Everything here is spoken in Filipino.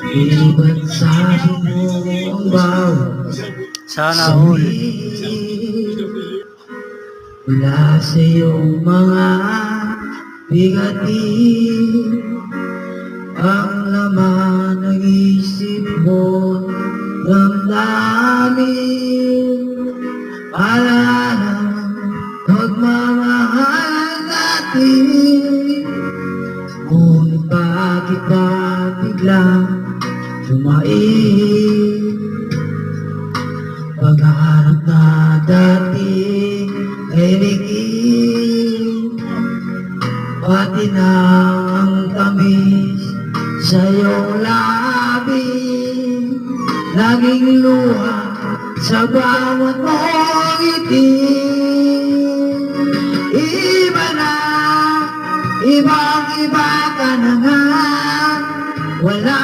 Iba't sabi mo ang bawat Sana all. mula sa iyong mga bigatin, ang laman ng isip mo, damdamin, palalang pagmamahal natin. Ngunit bakit ba biglang tumain? Paghahanap na dating ay ligid, pati na ang tamis sa iyong labi, laging luha sa bawat mong ngiti. Iba na, ibang iba ka na nga.